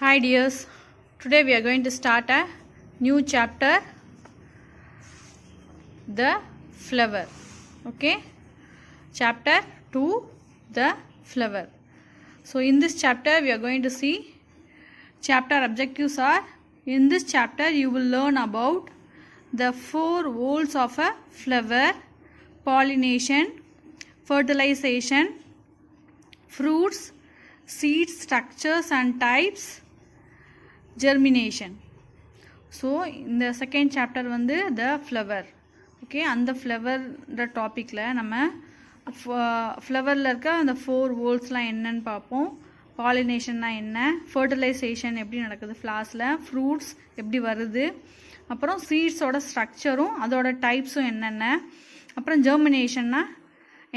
Hi dears, today we are going to start a new chapter, the flower. Okay, chapter 2, the flower. So in this chapter we are going to see chapter objectives are, in this chapter you will learn about the 4 roles of a flower: pollination, fertilization, fruits, seeds, structures and types, germination. So in the second chapter வந்து the flower. Okay, அந்த flower டாபிக்ல நம்ம ஃப்ளவரில் இருக்க அந்த 4 வோல்ஸ்லாம் என்னன்னு பார்ப்போம். பாலினேஷன்னா என்ன, fertilisation எப்படி நடக்குது ஃப்ளாஸில், ஃப்ரூட்ஸ் எப்படி வருது, அப்புறம் சீட்ஸோட ஸ்ட்ரக்சரும் அதோட டைப்ஸும் என்னென்ன, அப்புறம் ஜெர்மினேஷன்னா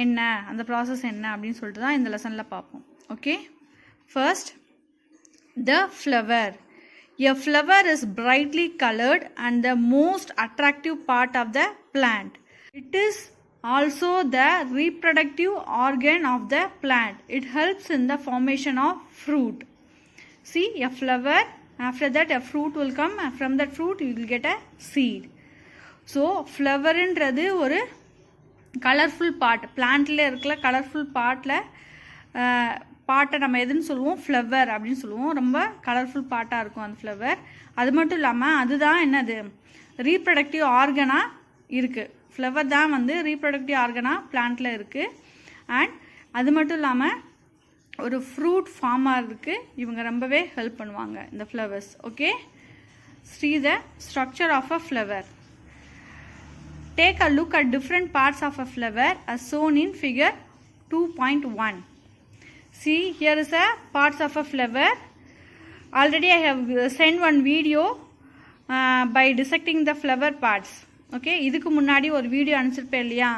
என்ன, அந்த ப்ராசஸ் என்ன அப்படின்னு சொல்லிட்டு தான் இந்த லெசனில் பார்ப்போம். Okay, first the flower. A flower is brightly colored and the most attractive part of the plant. It is also the reproductive organ of the plant. It helps in the formation of fruit. See, a flower, after that a fruit will come, and from that fruit you will get a seed. So flower என்றது ஒரு colourful part, பிளான்ட்ல இருக்கிற colourful பார்ட்டை நம்ம எதுன்னு சொல்லுவோம், flower அப்படின்னு சொல்லுவோம். ரொம்ப கலர்ஃபுல் பார்ட்டாக இருக்கும் அந்த ஃப்ளவர். அது மட்டும் இல்லாமல் அதுதான் என்னது, ரீப்ரொடக்டிவ் ஆர்கனாக இருக்குது. ஃப்ளவர் தான் வந்து ரீப்ரொடக்டிவ் ஆர்கனாக பிளான்ட்டில் இருக்குது. அண்ட் அது மட்டும் இல்லாமல் ஒரு ஃப்ரூட் ஃபார்மாக இருக்குது. இவங்க ரொம்பவே ஹெல்ப் பண்ணுவாங்க இந்த flowers. Okay, see the structure of a flower. Take a look at different parts of a flower as shown in figure 2.1. See, here is a parts of a flower. Already I have sent one video by dissecting the flower parts. Okay, இதுக்கு முன்னாடி ஒரு video அனுப்பிச்சிருப்பேன் இல்லையா,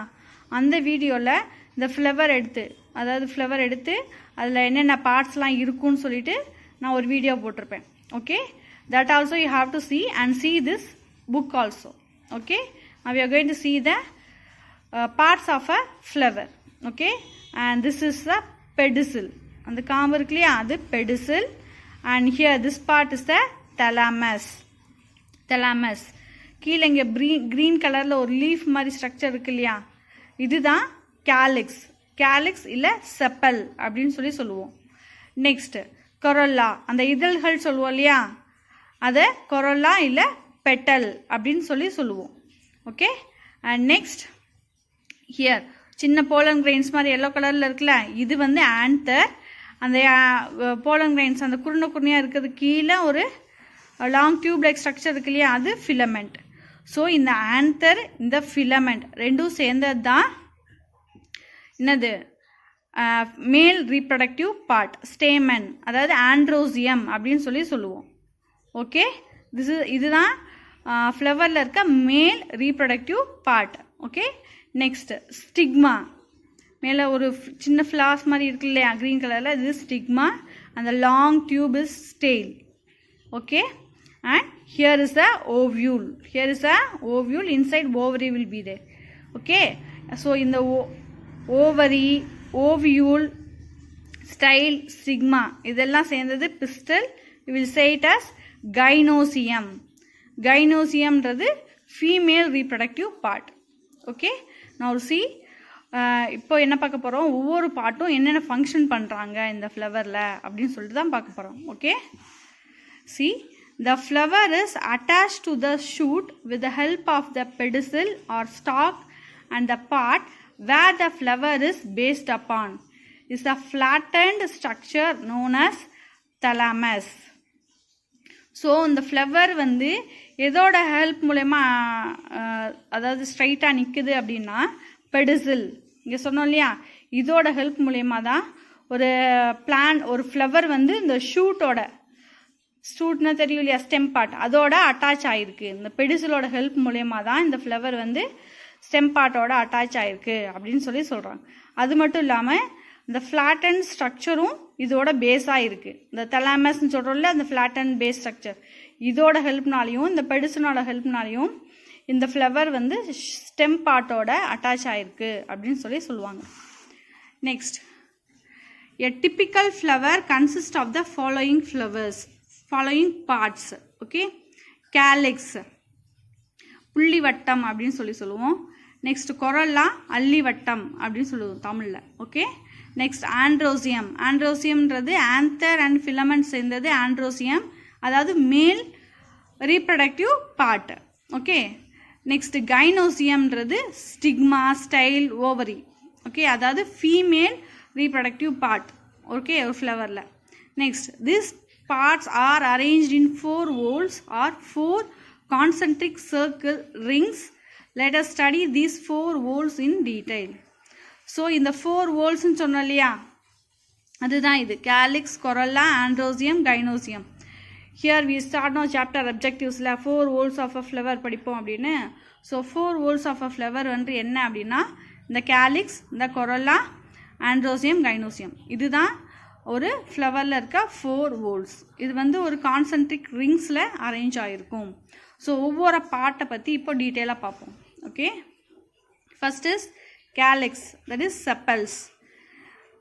அந்த வீடியோவில் இந்த flower எடுத்து அதில் என்னென்ன பார்ட்ஸ்லாம் இருக்குன்னு சொல்லிட்டு நான் ஒரு வீடியோ போட்டிருப்பேன். Okay, that also you have to see and see this book also. Okay, now we are going to see the parts of a flower. Okay, and this is the pedicel. அந்த காம்பு இருக்கு இல்லையா, அது pedicel. And here this part is the thalamus. கீழே இங்கே green கலரில் ஒரு leaf மாதிரி ஸ்ட்ரக்சர் இருக்கு இல்லையா, இதுதான் கேலிக்ஸ் இல்லை செப்பல் அப்படின்னு சொல்லுவோம். நெக்ஸ்ட் கொரோல்லா, அந்த இதழ்கள் சொல்லுவோம் இல்லையா, அதை கொரோல்லா இல்லை பெட்டல் அப்படின்னு சொல்லுவோம். ஓகே, அண்ட் நெக்ஸ்ட் ஹியர் சின்ன போலன் கிரெயின்ஸ் மாதிரி எல்லோ கலரில் இருக்குல்ல, இது வந்து ஆன்தர். அந்த போலன் கிரெயின்ஸ் அந்த குருணையாக இருக்கிறது கீழே ஒரு லாங் டியூப் லைக் ஸ்ட்ரக்சர் இருக்கு இல்லையா, அது ஃபிலமெண்ட். ஸோ இந்த ஆன்தர் இந்த ஃபிலமெண்ட் ரெண்டும் சேர்ந்தது தான் என்னது, மேல் ரீப்ரொடக்டிவ் பார்ட், ஸ்டேமன், அதாவது ஆண்ட்ரோசியம் அப்படின்னு சொல்லுவோம். ஓகே, இதுதான் ஃப்ளவரில் இருக்க மேல் reproductive part. Okay, next stigma, மேலே ஒரு சின்ன ஃப்ளாஸ் மாதிரி இருக்கு இல்லையா க்ரீன் கலரில், இது ஸ்டிக்மா. அந்த long tube is style. Okay, and here is a ovule. Inside ovary will be there. Okay, so இந்த ஓவியூல், ஸ்டைல், ஸ்டிக்மா இதெல்லாம் சேர்ந்தது pistil. We will say it as gynoecium. கைனோசியம்ன்றது ஃபீமேல் ரீப்ரொடக்டிவ் பார்ட். ஓகே, நான் சி இப்போ என்ன பார்க்க போகிறோம், ஒவ்வொரு பார்ட்டும் என்னென்ன ஃபங்க்ஷன் பண்ணுறாங்க இந்த ஃப்ளவரில் அப்படின்னு சொல்லிட்டு தான் பார்க்க போகிறோம். Okay, C, the flower is attached to the shoot with the help of the pedicel or stalk, and the part where the flower is based upon is a flattened structure known as thalamus. So இந்த flower வந்து எதோட help மூலயமா அதாவது ஸ்ட்ரைட்டாக நிற்குது அப்படின்னா, pedicel இங்கே சொன்னோம் இல்லையா, இதோட ஹெல்ப் மூலயமா தான் ஒரு ஃப்ளவர் வந்து இந்த ஷூட்னா தெரியும் இல்லையா, ஸ்டெம் பார்ட், அதோட அட்டாச் ஆகிருக்கு. இந்த பெடிசிலோட ஹெல்ப் மூலயமா தான் இந்த ஃப்ளவர் வந்து ஸ்டெம் பார்ட்டோட அட்டாச் ஆகிருக்கு அப்படின்னு சொல்கிறாங்க. அது மட்டும் இல்லாமல் இந்த ஃப்ளாட்டன் ஸ்ட்ரக்சரும் இதோட பேஸாக இருக்குது. இந்த தலாமஸ்ன்னு சொல்கிறோம்ல, அந்த ஃப்ளாட்டன் பேஸ் ஸ்ட்ரக்சர், இதோட ஹெல்ப்னாலையும் இந்த பெடிசினோட ஹெல்ப்னாலையும் இந்த ஃப்ளவர் வந்து ஸ்டெம் பார்ட்டோட அட்டாச் ஆகிருக்கு அப்படின்னு சொல்லுவாங்க. Next, A typical flower consists of the following flowers. following parts. Okay, calyx புள்ளிவட்டம் அப்படின்னு சொல்லுவோம். நெக்ஸ்ட் கொரல்லா அல்லிவட்டம் அப்படின்னு சொல்லுவோம் தமிழில். Okay, next androecium. ஆண்ட்ரோசியம்ன்றது ஆந்தர் அண்ட் ஃபிலமெண்ட் சேர்ந்தது ஆண்ட்ரோசியம், அதாவது male reproductive part. Okay, next கைனோசியம்ன்றது ஸ்டிக்மா, ஸ்டைல், ஓவரி. ஓகே, அதாவது ஃபீமேல் ரீப்ரடக்டிவ் பார்ட். ஓகே, ஒரு ஃப்ளவரில். Next this parts are arranged in 4 whorls or 4 concentric circle rings. Let us study these 4 whorls in detail. So இந்த 4 whorls ன்னு சொன்னோம் இல்லையா, அதுதான் இது calyx, corolla, androsium, gynosium. Here we start now chapter objectives ல 4 whorls of a flower படிப்போம் அப்படின்னு. So 4 whorls of a flower வந்து என்ன அப்படின்னா, இந்த calyx, இந்த corolla, androsium, gynosium. இதுதான் ஒரு ஃப்ளவரில் இருக்க 4 whorls. இது வந்து ஒரு கான்சென்ட்ரிக் ரிங்ஸில் அரேஞ்ச் ஆகிருக்கும். ஸோ ஒவ்வொரு பார்ட்டை பற்றி இப்போ டீட்டெயிலாக பார்ப்போம். Okay, first is calyx, that is sepals.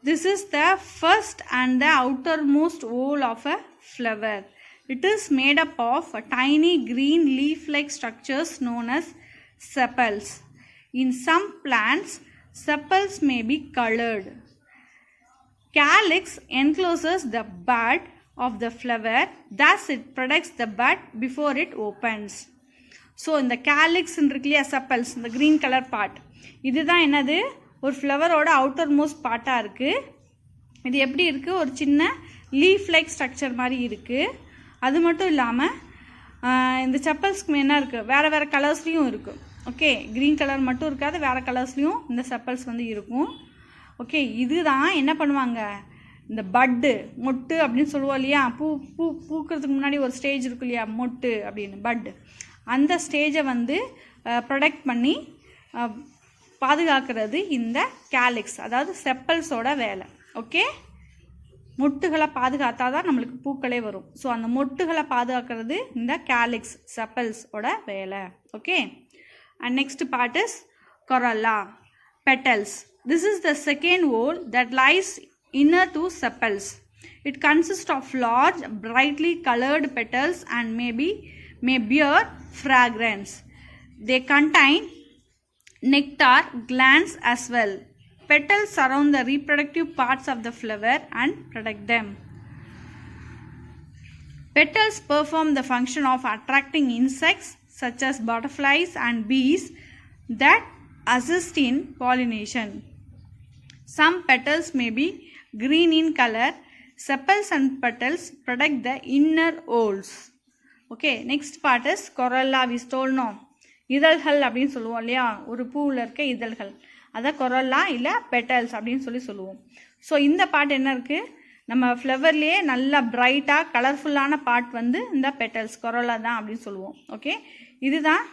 This is the first and the outermost whorl of a flower. It is made up of tiny green leaf-like structures known as sepals. In some plants, sepals may be colored. Calyx encloses the bud of the flower, thus it protects the bud before it opens. So இந்த கேலிக்ஸ்ன்னு இருக்கு இல்லையா, செப்பல்ஸ், இந்த green colour part, இதுதான் என்னது, ஒரு ஃப்ளவரோட outer most பார்ட்டாக இருக்குது. இது எப்படி இருக்குது, ஒரு சின்ன லீஃப் லைக் ஸ்ட்ரக்சர் மாதிரி இருக்குது. அது மட்டும் இல்லாமல் இந்த செப்பல்ஸ்க்கு என்ன இருக்குது, வேறு வேறு கலர்ஸ்லேயும் இருக்குது. ஓகே, க்ரீன் கலர் மட்டும் இருக்காது, வேறு கலர்ஸ்லேயும் இந்த செப்பல்ஸ் வந்து இருக்கும். ஓகே, இதுதான் என்ன பண்ணுவாங்க, இந்த பட்டு, மொட்டு அப்படின்னு சொல்லுவோம் இல்லையா, பூக்கிறதுக்கு முன்னாடி ஒரு ஸ்டேஜ் இருக்கு இல்லையா, மொட்டு அப்படின்னு, பட்டு, அந்த ஸ்டேஜை வந்து ப்ரொடெக்ட் பண்ணி பாதுகாக்கிறது இந்த கேலிக்ஸ், அதாவது செப்பல்ஸோட வேலை. ஓகே, மொட்டுகளை பாதுகாத்தா தான் நம்மளுக்கு பூக்களே வரும். ஸோ அந்த மொட்டுகளை பாதுகாக்கிறது இந்த கேலிக்ஸ், செப்பல்ஸோட வேலை. Okay, and next part is corolla, petals. This is the second whorl that lies inner to sepals. It consists of large, brightly colored petals and may bear fragrance. They contain nectar glands as well. Petals surround the reproductive parts of the flower and protect them. Petals perform the function of attracting insects such as butterflies and bees that assist in pollination. Some petals may be green in color. Sepals and petals protect the inner whorls. Okay, next part is corolla. We told no, இதழ்கள் அப்படின்னு சொல்லுவோம் இல்லையா, ஒரு பூவில் இருக்க இதழ்கள், அதை கொரல்லா இல்லை பெட்டல்ஸ் அப்படின்னு சொல்லுவோம். ஸோ இந்த பார்ட் என்ன இருக்குது, நம்ம ஃப்ளவர்லேயே நல்லா பிரைட்டாக கலர்ஃபுல்லான பார்ட் வந்து இந்த பெட்டல்ஸ், கொரல்லா தான் அப்படின்னு சொல்லுவோம். ஓகே, இதுதான்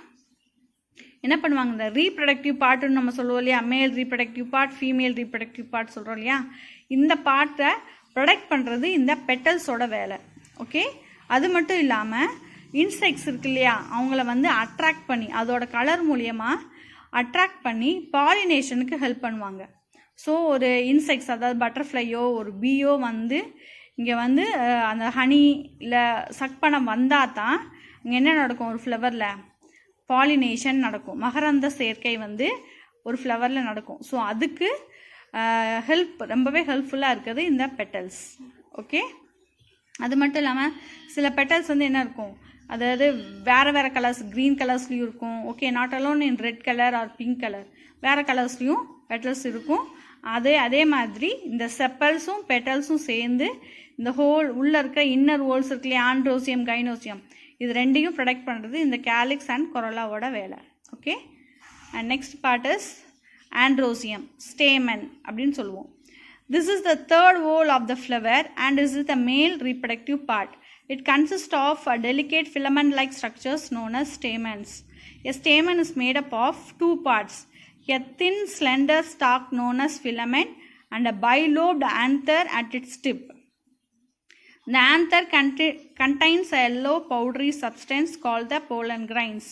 என்ன பண்ணுவாங்க, இந்த ரீப்ரடக்டிவ் பார்ட்டுன்னு நம்ம சொல்லுவோம் இல்லையா, மேல் reproductive part, female reproductive part சொல்கிறோம் இல்லையா, இந்த பார்ட்டை ப்ரொடெக்ட் பண்ணுறது இந்த பெட்டல்ஸோட வேலை. ஓகே, அது மட்டும் இல்லாமல் இன்செக்ட்ஸ் இருக்கு இல்லையா, அவங்கள வந்து அட்ராக்ட் பண்ணி, அதோட கலர் மூலியமாக அட்ராக்ட் பண்ணி பாலினேஷனுக்கு ஹெல்ப் பண்ணுவாங்க. ஸோ ஒரு இன்செக்ட்ஸ், அதாவது பட்டர்ஃப்ளையோ ஒரு பீயோ வந்து இங்கே வந்து அந்த ஹனி இல்லை சக் பண்ண வந்தால் தான் இங்கே என்ன நடக்கும், ஒரு ஃப்ளவரில் பாலினேஷன் நடக்கும், மகரந்த சேர்க்கை வந்து ஒரு ஃப்ளவரில் நடக்கும். ஸோ அதுக்கு ரொம்பவே ஹெல்ப்ஃபுல்லாக இருக்குது இந்த பெட்டல்ஸ். ஓகே, அது மட்டும் இல்லாமல் சில பெட்டல்ஸ் வந்து என்ன இருக்கும், அதாவது வேறு வேறு கலர்ஸ், க்ரீன் கலர்ஸ்லேயும் இருக்கும். Okay, not alone in red colour or pink colour, வேறு கலர்ஸ்லேயும் பெட்டல்ஸ் இருக்கும். அதே மாதிரி இந்த செப்பல்ஸும் பெட்டல்ஸும் சேர்ந்து இந்த ஹோல் உள்ளே இருக்க இன்னர் ஹோல்ஸ் இருக்கு இல்லையா, ஆண்ட்ரோசியம், கைனோசியம், இது ரெண்டையும் ப்ரொடெக்ட் பண்ணுறது இந்த கேலிக்ஸ் அண்ட் கொரல்லாவோட வேலை. Okay, and next part is androecium, stamen அப்படின்னு சொல்லுவோம். This is the third whorl of the flower and this is the male reproductive part. It consists of delicate filament-like structures known as stamens. A stamen is made up of 2 parts, a thin slender stalk known as filament and a bilobed anther at its tip. The anther contains a yellow powdery substance called the pollen grains.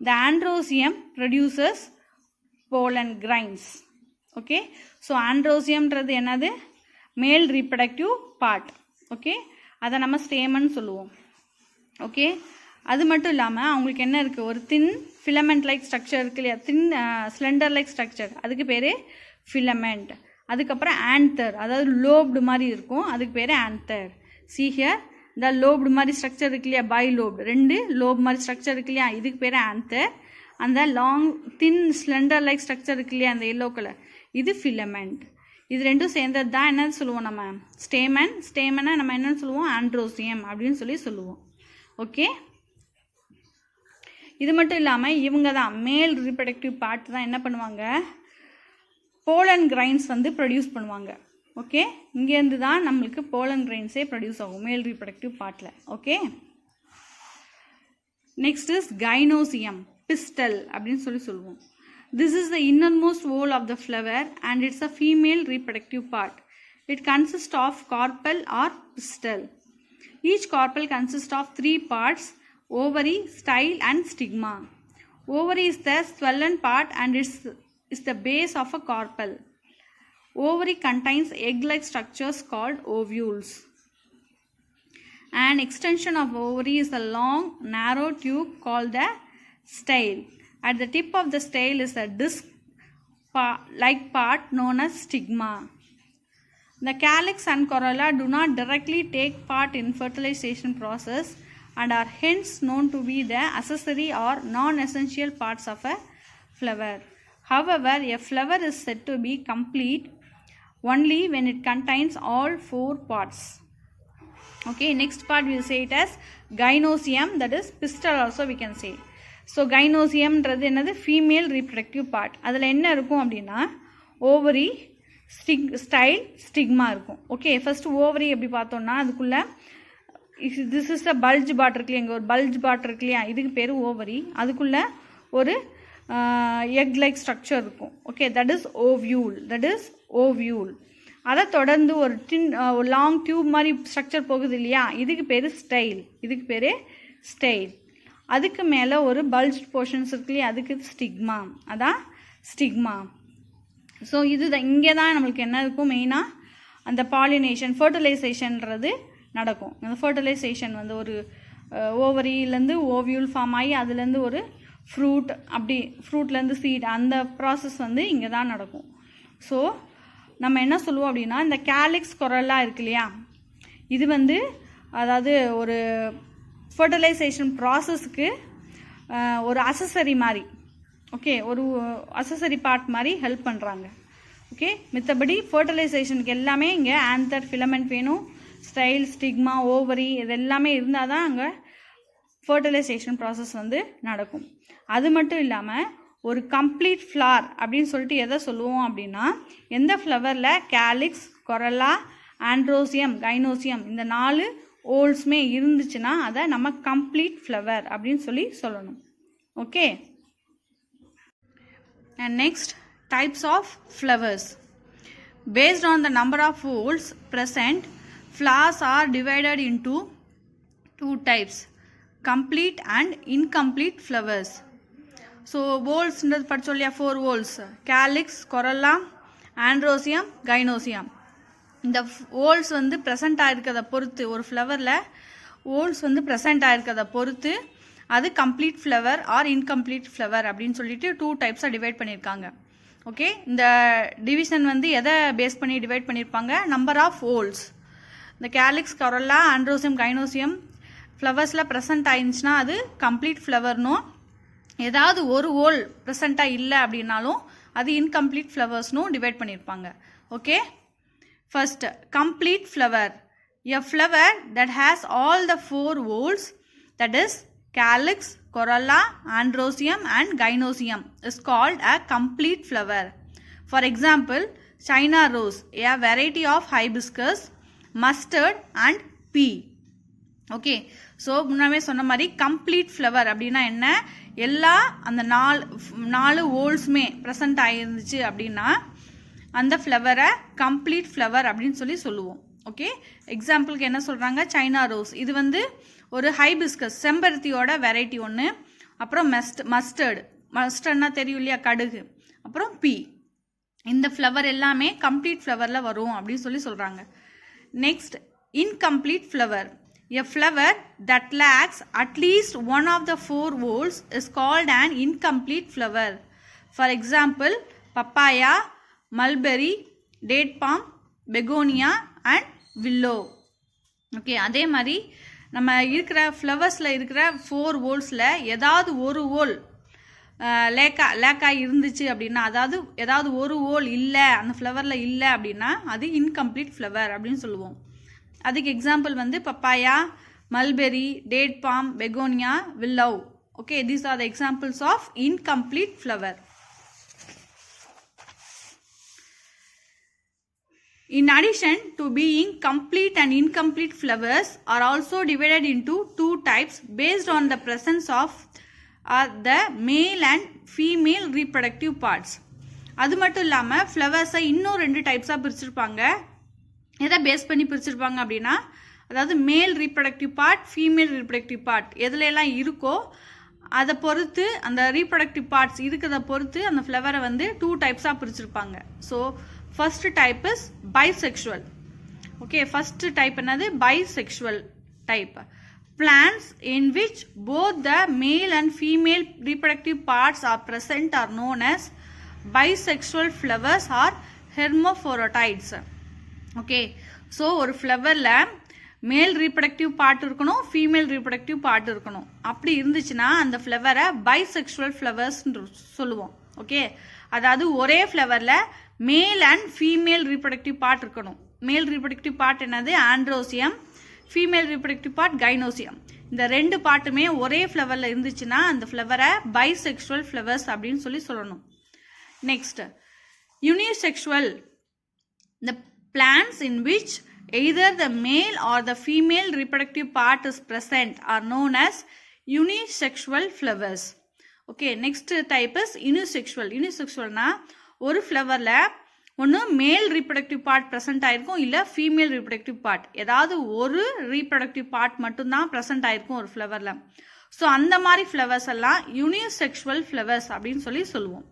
The androsium produces pollen grains. Okay, so androsium என்னது, மேல் reproductive part. Okay, அதை நம்ம stamen சொல்லுவோம். Okay, அது மட்டும் இல்லாமல் அவங்களுக்கு என்ன இருக்குது, ஒரு தின் ஃபிலமெண்ட் லைக் ஸ்ட்ரக்சர் இருக்கு இல்லையா, தின் ஸ்லெண்டர் லைக் ஸ்ட்ரக்சர், அதுக்கு பேர் ஃபிலமெண்ட். அதுக்கப்புறம் ஆன்தர், அதாவது லோப்டு மாதிரி இருக்கும், அதுக்கு பேர் ஆன்தர். see here இந்த லோப்டு மாதிரி ஸ்ட்ரக்சர் இருக்கு இல்லையா, பை லோப்டு, 2 லோப் மாதிரி ஸ்ட்ரக்சர் இருக்கு இல்லையா, இதுக்கு பேர் ஆன்தர். அந்த லாங் தின் ஸ்லெண்டர் லைக் ஸ்ட்ரக்சர் இருக்கு இல்லையா, அந்த எல்லோ கலர், இது ஃபிலமெண்ட். இது ரெண்டும் சேர்ந்தது தான் என்ன சொல்லுவோம் நம்ம, ஸ்டேமன். ஸ்டேமனை நம்ம என்னன்னு சொல்லுவோம், ஆண்ட்ரோசியம் அப்படின்னு சொல்லுவோம். ஓகே, இது மட்டும் இல்லாமல் இவங்க தான் மேல் ரீப்ரடக்டிவ் பார்ட் தான் என்ன பண்ணுவாங்க, போலன் கிரைன்ஸ் வந்து ப்ரொடியூஸ் பண்ணுவாங்க. ஓகே, இங்கேருந்து தான் நம்மளுக்கு போலன் கிரைன்ஸே ப்ரொடியூஸ் ஆகும் மேல் ரீப்ரடக்டிவ் பார்ட்டில். Okay, next is gynoecium, pistol அப்படின்னு சொல்லுவோம். This is the innermost wall of the flower and it's a female reproductive part. It consists of carpel or pistil. Each carpel consists of 3 parts: ovary, style and stigma. Ovary is the swollen part and is the base of a carpel. Ovary contains egg-like structures called ovules. An extension of ovary is a long, narrow tube called the style. At the tip of the style is a disc-like part known as stigma. The calyx and corolla do not directly take part in fertilization process and are hence known to be the accessory or non-essential parts of a flower. However, a flower is said to be complete only when it contains all 4 parts. Okay, next part we will say it as gynosium, that is pistil also we can say. So கைனோசியம்ன்றது என்னது, female reproductive part. அதில் என்ன இருக்கும் அப்படின்னா ovary, style, stigma இருக்கும். Okay, first ovary எப்படி பார்த்தோம்னா அதுக்குள்ளே this is a bulge part இருக்கு இல்லையா, இங்கே ஒரு பல்ஜ் பாட் இருக்கு இல்லையா, இதுக்கு பேர் ஓவரி. அதுக்குள்ளே ஒரு எக் லைக் ஸ்ட்ரக்சர் இருக்கும். Okay, that is ovule. அதை தொடர்ந்து ஒரு லாங் டியூப் மாதிரி ஸ்ட்ரக்சர் போகுது இல்லையா, இதுக்கு பேர் ஸ்டைல். அதுக்கு மேலே ஒரு பல்ஜ் போர்ஷன்ஸ் இருக்கு இல்லையா, அதுக்கு ஸ்டிக்மா, அதான் ஸ்டிக்மா. ஸோ இது இங்கே தான் நம்மளுக்கு என்ன இருக்கும், மெயினாக அந்த பாலினேஷன், ஃபர்டிலைசேஷன்றது நடக்கும். அந்த ஃபர்டிலைசேஷன் வந்து ஒரு ஓவரியிலேருந்து ஓவியூல் ஃபார்ம் ஆகி அதுலேருந்து ஒரு ஃப்ரூட், அப்படி ஃப்ரூட்லேருந்து சீட், அந்த ப்ராசஸ் வந்து இங்கே தான் நடக்கும். ஸோ நம்ம என்ன சொல்லுவோம் அப்படின்னா, இந்த கேலிக்ஸ் கொரல்லா இருக்கு இல்லையா, இது வந்து அதாவது ஒரு ஃபர்டிலைசேஷன் ப்ராசஸ்க்கு ஒரு அசசரி மாதிரி, ஓகே, ஒரு அசசரி பார்ட் மாதிரி ஹெல்ப் பண்ணுறாங்க. ஓகே, மித்தபடி ஃபர்டிலைசேஷனுக்கு எல்லாமே இங்கே ஆன்தர், ஃபிலமெண்ட் வேணும், ஸ்டைல், ஸ்டிக்மா, ஓவரி, இது எல்லாமே இருந்தால் தான் அங்கே ஃபர்டிலைசேஷன் ப்ராசஸ் வந்து நடக்கும். அது மட்டும் இல்லாமல் ஒரு கம்ப்ளீட் ஃப்ளார் அப்படின்னு சொல்லிட்டு எதை சொல்லுவோம் அப்படின்னா, எந்த ஃப்ளவரில் கேலிக்ஸ், கொரல்லா, ஆண்ட்ரோசியம், கைனோசியம் இந்த 4 ஓல்ஸ்மே இருந்துச்சுன்னா அதை நம்ம கம்ப்ளீட் ஃப்ளவர் அப்படின்னு சொல்லணும். Okay, and next types of flowers. Based on the number of whorls present, flowers are divided into 2 types: complete and incomplete flowers. So ஓல்ஸ்ன்றது படித்தோம் இல்லையா, 4 whorls: calyx, corolla, androecium, gynoecium. இந்த ஓல்ஸ் வந்து present ஆகிருக்கிறத பொறுத்து, ஒரு ஃப்ளவரில் ஓல்ஸ் வந்து ப்ரெசண்ட் ஆகிருக்கிறத பொறுத்து அது complete flower or incomplete flower அப்படின்னு சொல்லிட்டு 2 டைப்ஸாக டிவைட் பண்ணியிருக்காங்க. ஓகே, இந்த டிவிஷன் வந்து எதை பேஸ் பண்ணி டிவைட் பண்ணியிருப்பாங்க, நம்பர் ஆஃப் ஓல்ஸ். இந்த calyx, corolla, androecium, gynoecium ஃப்ளவர்ஸில் present ஆயிருந்துச்சுன்னா அது கம்ப்ளீட் ஃப்ளவர்னும், ஏதாவது ஒரு ஓல் ப்ரெசண்ட்டாக இல்லை அப்படின்னாலும் அது இன்கம்ப்ளீட் ஃப்ளவர்ஸ்னும் டிவைட் பண்ணியிருப்பாங்க. Okay, first, complete flower. A flower that has all the 4 whorls, that is calyx, corolla, androsium and gynosium, is called a complete flower. For example, China rose, a variety of hibiscus, mustard and pea. Okay, so முன்னாமே சொன்ன மாதிரி complete flower அப்படின்னா என்ன, எல்லா அந்த 4 ஓல்ஸுமே present ஆகிருந்துச்சு அப்படின்னா அந்த ஃப்ளவரை complete flower அப்படின்னு சொல்லுவோம். ஓகே, எக்ஸாம்பிளுக்கு என்ன சொல்கிறாங்க, சைனா ரோஸ், இது வந்து ஒரு ஹைபிஸ்கஸ், செம்பருத்தியோட வெரைட்டி ஒன்று. அப்புறம் மஸ்டர்ட்னா தெரியும் இல்லையா, கடுகு. அப்புறம் பீ, இந்த ஃப்ளவர் எல்லாமே கம்ப்ளீட் ஃப்ளவரில் வரும் அப்படின்னு சொல்கிறாங்க. Next incomplete flower. A flower that lacks at least one of the 4 whorls is called an incomplete flower. For example, papaya, mulberry, date palm, begonia and willow. Okay, அதே மாதிரி நம்ம இருக்கிற ஃப்ளவர்ஸில் இருக்கிற 4 whorlஸில் ஏதாவது ஒரு whorl லேக்காக இருந்துச்சு அப்படின்னா, அதாவது ஏதாவது ஒரு whorl இல்லை அந்த ஃப்ளவரில் இல்லை அப்படின்னா அது இன்கம்ப்ளீட் ஃப்ளவர் அப்படின்னு சொல்லுவோம். அதுக்கு எக்ஸாம்பிள் வந்து papaya, mulberry, date palm, begonia, willow. Okay, these are the examples of incomplete flower. In addition to being complete and incomplete flowers are also divided into 2 types based on the presence of the male and female reproductive parts. அது மட்டும் இல்லாமல் ஃப்ளவர்ஸை இன்னும் 2 டைப்ஸாக பிரிச்சிருப்பாங்க. எதை base பண்ணி பிரிச்சிருப்பாங்க அப்படின்னா, அதாவது மேல் reproductive part, female reproductive part எதுல எல்லாம் இருக்கோ அதை பொறுத்து, அந்த ரீப்ரொடக்டிவ் பார்ட்ஸ் இருக்கிறத பொறுத்து அந்த ஃப்ளவரை வந்து 2 டைப்ஸாக பிரிச்சிருப்பாங்க. So first type is bisexual. Okay, first type என்னது? Bisexual type. Plants in which both the male and female reproductive parts are present are known as bisexual flowers or hermaphrodites. Okay, so ஒரு ஃப்ளவரில் மேல் reproductive part இருக்கணும், female reproductive part இருக்கணும். அப்படி இருந்துச்சுன்னா அந்த ஃப்ளவரை bisexual ஃப்ளவர்ஸ்ன்னு சொல்லுவோம். Okay, அதாவது ஒரே ஃப்ளவரில் male and female reproductive part இருக்கணும். மேல் ரீப்ரொடக்டிவ் பார்ட் என்னது? Androecium. Female reproductive part gynoecium. இந்த 2 பார்ட்டுமே ஒரே ஃப்ளவரில் இருந்துச்சுன்னா அந்த ஃப்ளவரை பைசெக்சுவல் ஃப்ளவர்ஸ் அப்படின்னு சொல்லணும். Next, unisexual. The plants in which either the male or the female reproductive part is present are known as unisexual flowers. Okay, next type is unisexual. Unisexualனா ஒரு ஃப்ளவரில் ஒன்று மேல் reproductive part present ஆயிருக்கும், இல்லை female reproductive part, ஏதாவது ஒரு reproductive part மட்டும்தான் present ஆயிருக்கும் ஒரு ஃப்ளவரில். ஸோ அந்த மாதிரி ஃப்ளவர்ஸ் எல்லாம் யூனிசெக்சுவல் ஃப்ளவர்ஸ் அப்படின்னு சொல்லுவோம்.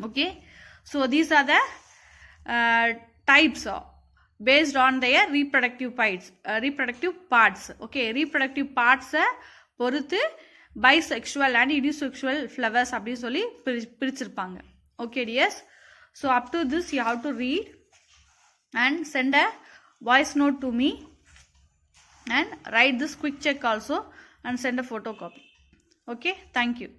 Okay, so these are the types based on their reproductive parts. Okay, reproductive parts பொறுத்து bisexual and unisexual flowers அப்படி சொல்லி பிரிச்சிருப்பாங்க. Okay dears, so up to this you have to read and send a voice note to me and write this quick check also and send a photocopy. Okay, thank you.